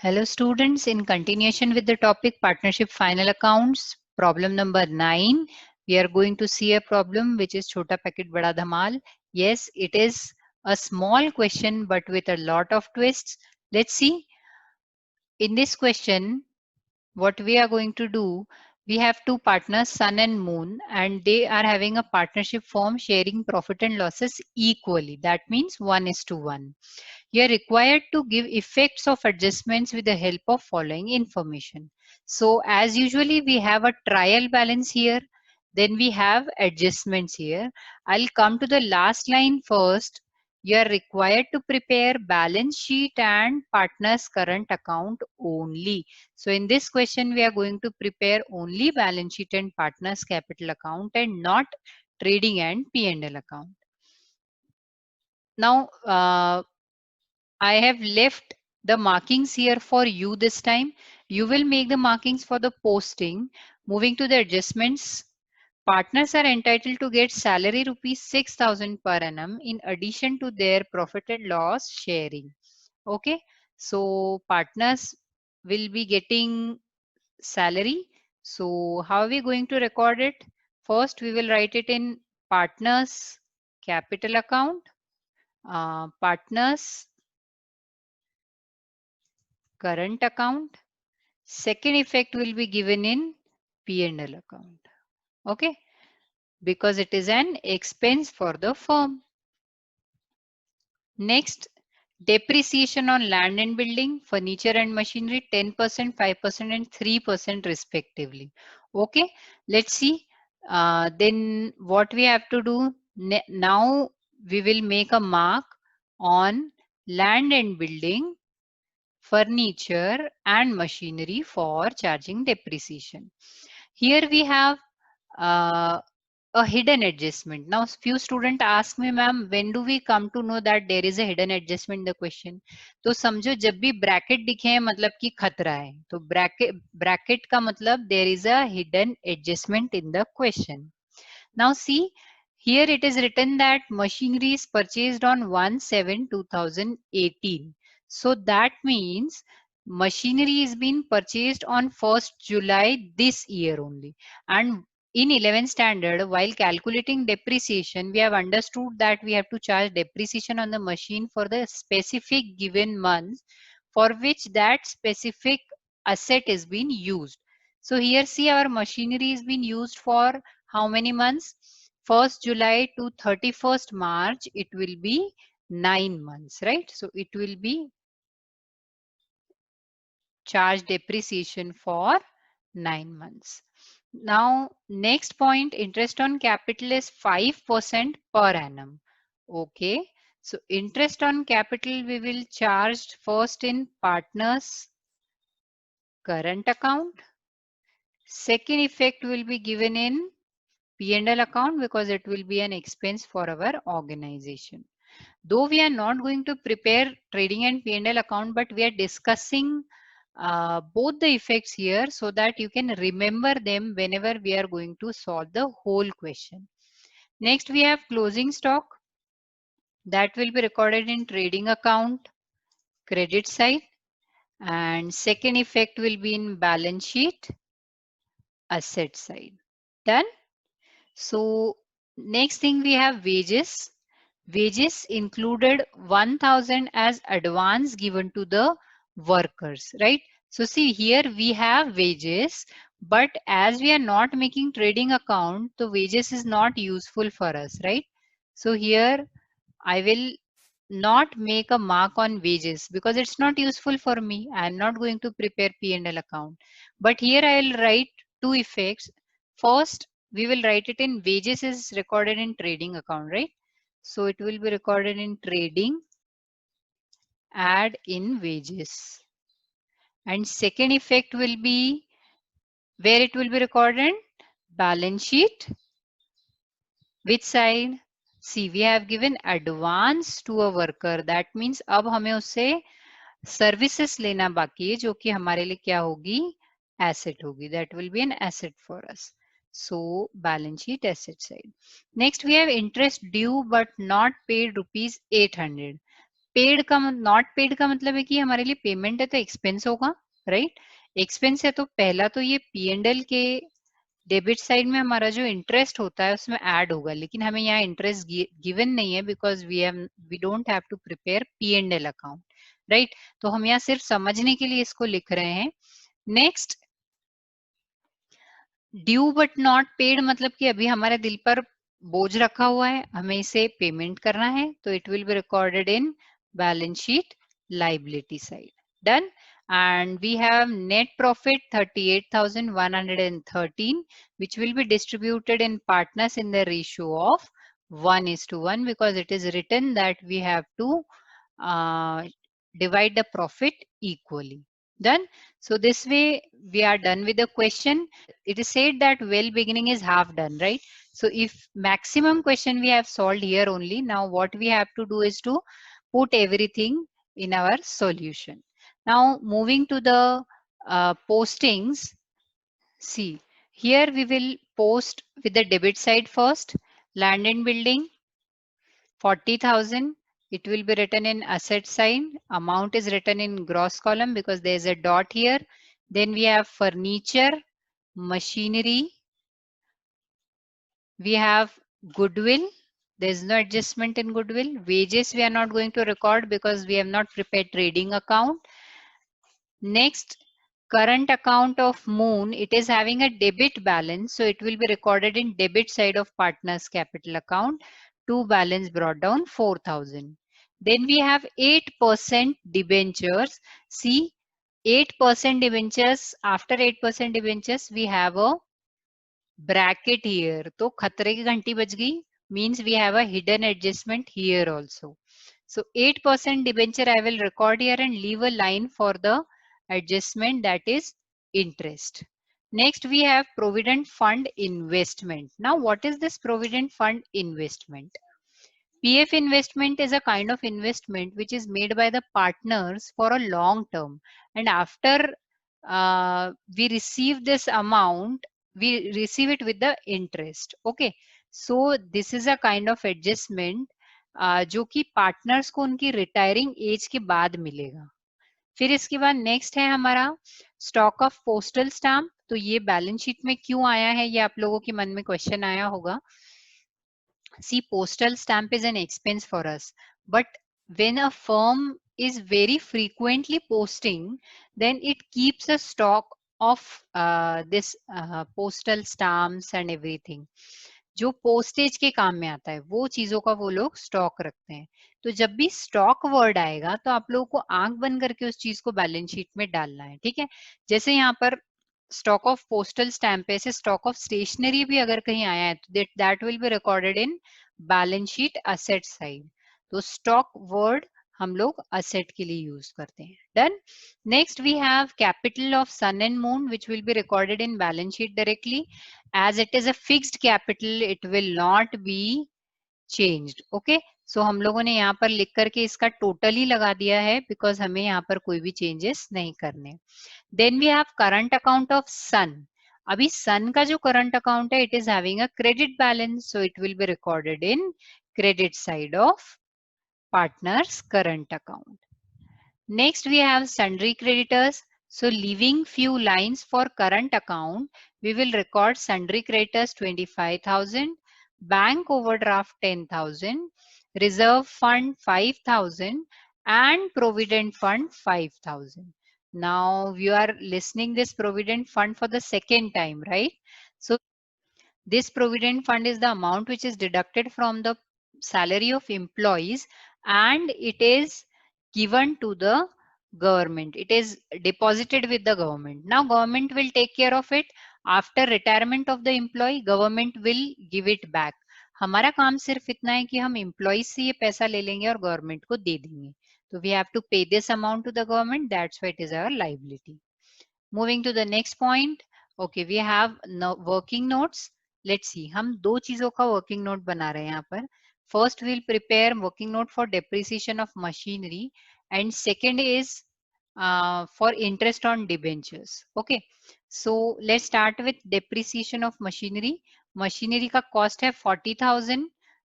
Hello students, in continuation with the topic partnership final accounts, problem number 9, we are going to see a problem which is Chota Packet Bada Dhamal. Yes, it is a small question but with a lot of twists. Let's see. In this question, what we are going to do, we have two partners, Sun and Moon, and they are having a partnership firm sharing profit and losses equally. That means 1:1. You are required to give effects of adjustments with the help of following information. So as usually we have a trial balance here, then we have adjustments here. I'll come to the last line first. You are required to prepare balance sheet and partner's current account only. So in this question, we are going to prepare only balance sheet and partner's capital account and not trading and P&L account. Now, I have left the markings here for you this time. You will make the markings for the posting. Moving to the adjustments, partners are entitled to get salary rupees 6,000 per annum in addition to their profit and loss sharing. Okay, so partners will be getting salary. So how are we going to record it? First, we will write it in partners capital account, partners current account. Second effect will be given in P&L account. Okay, because it is an expense for the firm. Next, depreciation on land and building, furniture and machinery 10%, 5% and 3% respectively. Okay, let's see. Then what we have to do now, we will make a mark on land and building, furniture and machinery for charging depreciation. Here we have a hidden adjustment. Now few students ask me, ma'am, when do we come to know that there is a hidden adjustment in the question? तो समझो जब भी bracket दिखे हैं मतलब कि खतरा है, तो ब्रैकेट का मतलब there is a hidden adjustment in the question. Now see, here it is written that machinery is purchased on 1/7/2018. So that means machinery is being purchased on 1st July this year only. And in 11th standard, while calculating depreciation, we have understood that we have to charge depreciation on the machine for the specific given month for which that specific asset is being used. So here see, our machinery is being used for how many months? 1st July to 31st March, it will be 9 months, right? So it will be charge depreciation for 9 months. Now, next point, interest on capital is 5% per annum. Okay. So interest on capital we will charge first in partners current account. Second effect will be given in P&L account because it will be an expense for our organization. Though we are not going to prepare trading and P&L account, but we are discussing both the effects here so that you can remember them whenever we are going to solve the whole question. Next, we have closing stock that will be recorded in trading account, credit side, and second effect will be in balance sheet, asset side. Done. So next thing we have wages. Wages included 1,000 as advance given to the workers, right? So see, here we have wages, but as we are not making trading account, the wages is not useful for us, right? So here I will not make a mark on wages because it's not useful for me. I'm not going to prepare P&L account. But here I'll write two effects. First, we will write it in wages is recorded in trading account, right? So it will be recorded in trading, add in wages. And second effect will be where it will be recorded, balance sheet. Which side? See, we have given advance to a worker. That means अब हमें उससे services लेना बाकी है जो कि हमारे लिए क्या होगी, एसेट होगी. That will be an asset for us. So balance sheet asset side. Next we have interest due but not paid rupees 800. Paid का नॉट पेड का मतलब है कि हमारे लिए पेमेंट है तो एक्सपेंस होगा, राइट? एक्सपेंस है तो पहला तो ये P&L के डेबिट साइड में हमारा जो इंटरेस्ट होता है उसमें ऐड होगा, लेकिन हमें यहाँ इंटरेस्ट गिवन नहीं है because we don't have to prepare P&L account, right? तो हम यहाँ सिर्फ समझने के लिए इसको लिख रहे हैं। Next, due but not paid मतलब कि अभी हमारे दिल पर बोझ रखा हुआ है, हमें इसे पेमेंट करना है, तो it will be recorded in balance sheet liability side. Done. And we have net profit 38,113, which will be distributed in partners in the ratio of 1:1 because it is written that we have to uh, divide the profit equally. Done. So this way we are done with the question. It is said that well beginning is half done, right? So if maximum question we have solved here only, now what we have to do is to put everything in our solution. Now moving to the postings, see here we will post with the debit side first. Land and building 40,000. It will be written in asset side. Amount is written in gross column because there is a dot here. Then we have furniture, machinery. We have goodwill. There is no adjustment in goodwill. Wages we are not going to record because we have not prepared trading account. Next, current account of Moon, it is having a debit balance. So it will be recorded in debit side of partner's capital account. To balance brought down 4,000. Then we have 8% debentures. See, 8% debentures, after 8% debentures, we have a bracket here. तो खतरे की घंटी बज गई, means we have a hidden adjustment here also. So 8% debenture I will record here and leave a line for the adjustment, that is interest. Next we have provident fund investment. Now what is this provident fund investment? PF investment is a kind of investment which is made by the partners for a long term, and after we receive this amount, we receive it with the interest. Okay, so this is a kind of adjustment जो कि partners को उनकी retiring as के बाद मिलेगा। फिर इसके बाद नेक्स्ट है हमारा स्टॉक ऑफ पोस्टल स्टैम्प। तो ये बैलेंस शीट में क्यों आया है, ये आप लोगों के मन में क्वेश्चन आया होगा। See, postal stamp is an expense for us, but when a firm is very frequently posting, then it keeps a stock of this postal stamps and everything. जो पोस्टेज के काम में आता है वो चीजों का वो लोग स्टॉक रखते हैं। तो जब भी स्टॉक वर्ड आएगा तो आप लोगों को आंख बंद करके उस चीज को बैलेंस शीट में डालना है, ठीक है? जैसे यहाँ पर स्टॉक ऑफ पोस्टल स्टैम्प है, ऐसे स्टॉक ऑफ स्टेशनरी भी अगर कहीं आया है तो that will be recorded in balance sheet asset side. तो स्टॉक वर्ड हम लोग असेट के लिए यूज करते हैं। Done. Next we have capital of sun and moon which will be recorded in balance sheet directly as it is a fixed capital, it will not be changed. Okay, so हम लोगों ने यहाँ पर लिख करके इसका टोटल ही लगा दिया है बिकॉज हमें यहाँ पर कोई भी चेंजेस नहीं करने। Then we have current account of son. अभी सन का जो करंट अकाउंट है it is having a credit balance, so it will be recorded in credit side of partners current account. Next, we have sundry creditors. So leaving few lines for current account, we will record sundry creditors 25,000, bank overdraft 10,000, reserve fund 5,000, and provident fund 5,000. Now you are listening this provident fund for the second time, right? So this provident fund is the amount which is deducted from the salary of employees and it is given to the government. It is deposited with the government. Now government will take care of it. After retirement of the employee, government will give it back. हमारा काम सिर्फ इतना है कि हम employ से ये पैसा ले लेंगे और गवर्नमेंट को दे देंगे। तो we have to pay this amount to the government, that's why it is our liability. Moving to the next point, okay, we have no working notes. Let's see, हम दो चीजों का working note बना रहे हैं यहाँ पर। First, we'll prepare working note for depreciation of machinery, and second is for interest on debentures. Okay, so let's start with depreciation of machinery. Machinery का cost है 40,000,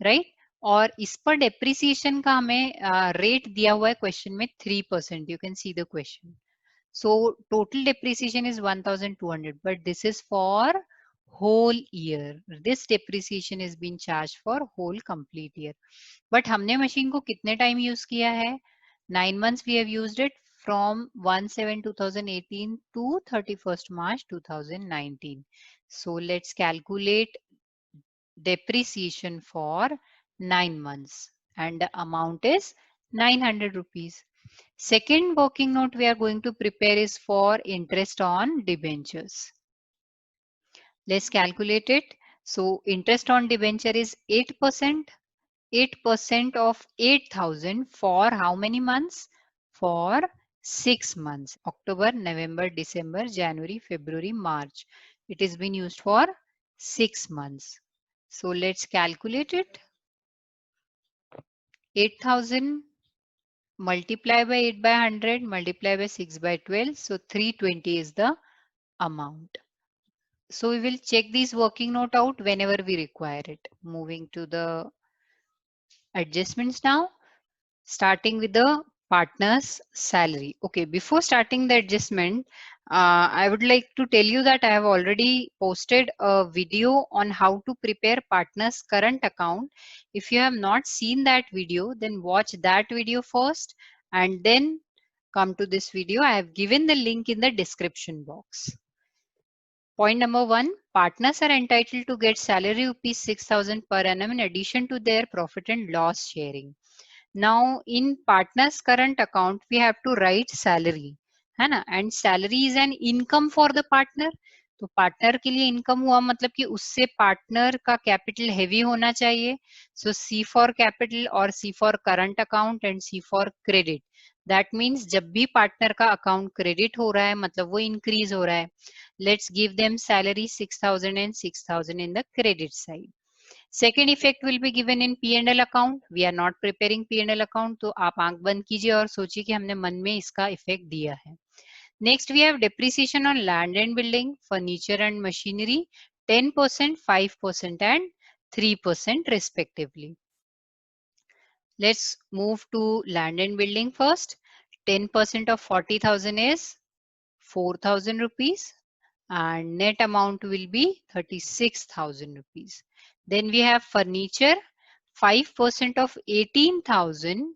right? और इस पर डेप्रिसिएशन का हमें रेट दिया हुआ है क्वेश्चन में 3%. You can see the question. So total depreciation is 1200, but this is for whole year. This depreciation is being charged for whole complete year. But हमने मशीन को कितने टाइम यूज किया है? 9 months we have used it from 1/7/2018 to 31st March 2019. So let's calculate depreciation for 9 months and the amount is 900 rupees. Second working note we are going to prepare is for interest on debentures. Let's calculate it. So interest on debenture is 8%. 8% of 8,000 for how many months? For 6 months. October, November, December, January, February, March. It is been used for 6 months. So let's calculate it. 8,000 multiply by 8 by 100 multiply by 6 by 12. So 320 is the amount. So we will check these working note out whenever we require it. Moving to the adjustments now. Starting with the partner's salary. Okay, before starting the adjustment, I would like to tell you that I have already posted a video on how to prepare partner's current account. If you have not seen that video, then watch that video first and then come to this video. I have given the link in the description box. Point number 1, partners are entitled to get salary rupees 6,000 per annum in addition to their profit and loss sharing. Now in partners current account we have to write salary है ना, and salary is an income for the partner. तो partner के लिए income हुआ मतलब कि उससे partner का कैपिटल हेवी होना चाहिए. सो सी फॉर कैपिटल और C for current account and C for credit. That means जब भी पार्टनर का अकाउंट क्रेडिट हो रहा है मतलब वो इंक्रीज हो रहा है. Let's give them salary 6,000 and 6,000 in the credit side. Second effect will be given in P and L account. We are not preparing P and L account, तो आप आंख बंद कीजिए और सोचिए कि हमने मन में इसका इफेक्ट दिया है. Next we have depreciation on land and building, furniture and machinery 10%, 5% and 3% respectively. Let's move to land and building first. 10% of 40,000 is 4,000 rupees and net amount will be 36,000 rupees. Then we have furniture, 5% of 18,000,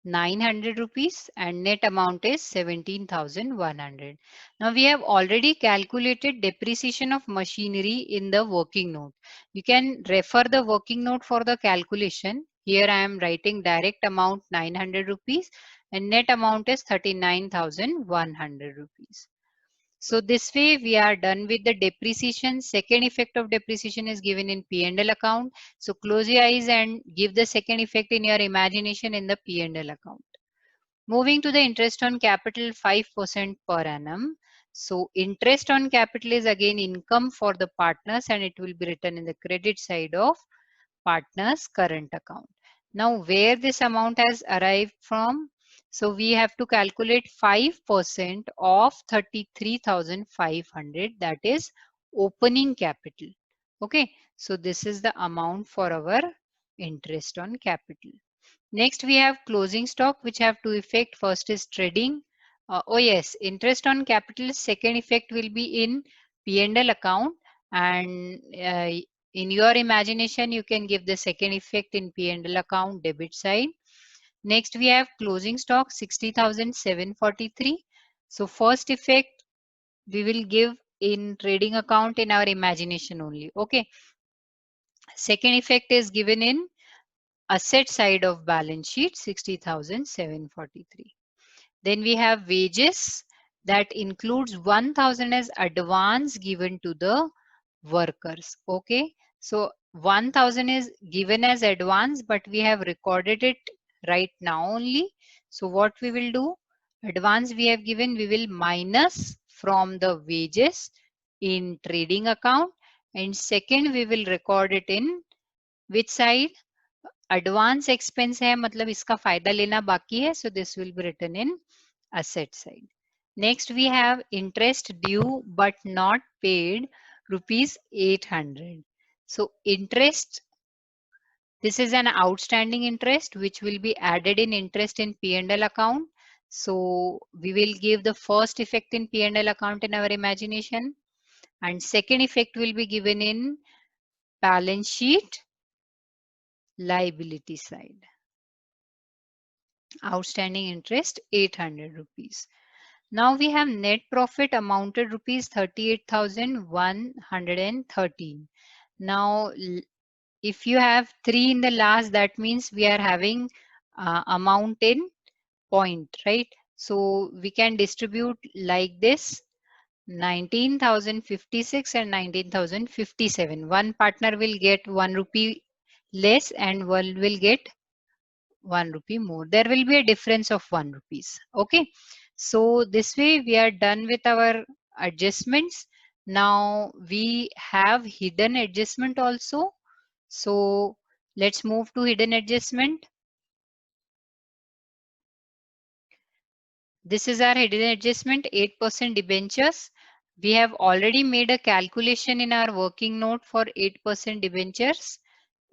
900 rupees and net amount is 17,100. Now we have already calculated depreciation of machinery in the working note. You can refer the working note for the calculation. Here I am writing direct amount 900 rupees and net amount is 39,100 rupees. So this way we are done with the depreciation. Second effect of depreciation is given in P&L account. So close your eyes and give the second effect in your imagination in the P&L account. Moving to the interest on capital 5% per annum. So interest on capital is again income for the partners and it will be written in the credit side of partner's current account. Now where this amount has arrived from? So we have to calculate 5% of 33,500, that is opening capital. Okay, so this is the amount for our interest on capital. Next we have closing stock which have two effect. First is trading. Oh yes, interest on capital second effect will be in P&L account and in your imagination you can give the second effect in P&L account debit side. Next we have closing stock 60,743. So first effect we will give in trading account in our imagination only. Okay. Second effect is given in asset side of balance sheet 60,743. Then we have wages that includes 1,000 as advance given to the workers. Okay, so 1,000 is given as advance but we have recorded it right now only. So what we will do, advance we have given, we will minus from the wages in trading account and second we will record it in which side, advance expense है मतलब इसका फायदा लेना बाकी है, so this will be written in asset side. Next we have interest due but not paid rupees 800. So interest, this is an outstanding interest which will be added in interest in P&L account. So we will give the first effect in P&L account in our imagination, and second effect will be given in balance sheet liability side. Outstanding interest 800 rupees. Now we have net profit amounted rupees 38,113. Now if you have 3 in the last, that means we are having amount in point, right? So we can distribute like this: 19,056 and 19,057. One partner will get 1 rupee less and one will get 1 rupee more. There will be a difference of 1 rupees. Okay. So this way we are done with our adjustments. Now we have hidden adjustment also. So let's move to hidden adjustment. This is our hidden adjustment, 8% debentures. We have already made a calculation in our working note for 8% debentures.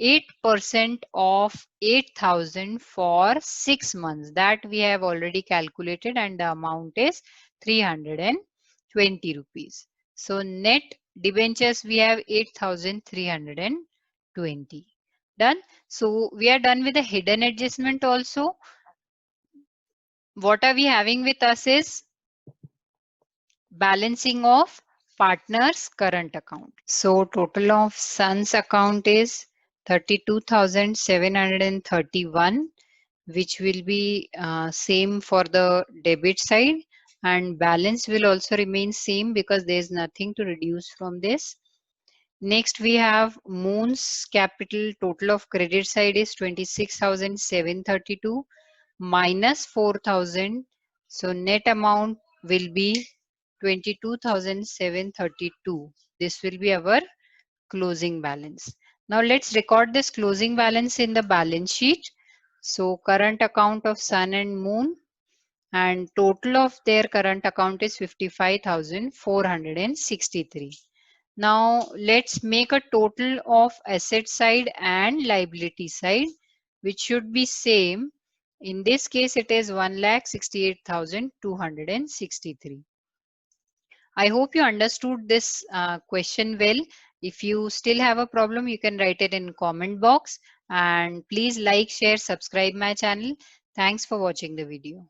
8% of 8,000 for 6 months. That we have already calculated, and the amount is 320 rupees. So net debentures we have 8,320. Done. So we are done with the hidden adjustment also. What are we having with us is balancing of partners current account. So total of son's account is 32,731, which will be same for the debit side, and balance will also remain same because there is nothing to reduce from this. Next we have Moon's capital. Total of credit side is 26,732 minus 4,000. So net amount will be 22,732. This will be our closing balance. Now let's record this closing balance in the balance sheet. So current account of Sun and Moon, and total of their current account is 55,463. Now let's make a total of asset side and liability side, which should be same. In this case, it is 1,68,263. I hope you understood this question well. If you still have a problem, you can write it in comment box, and please like, share, subscribe my channel. Thanks for watching the video.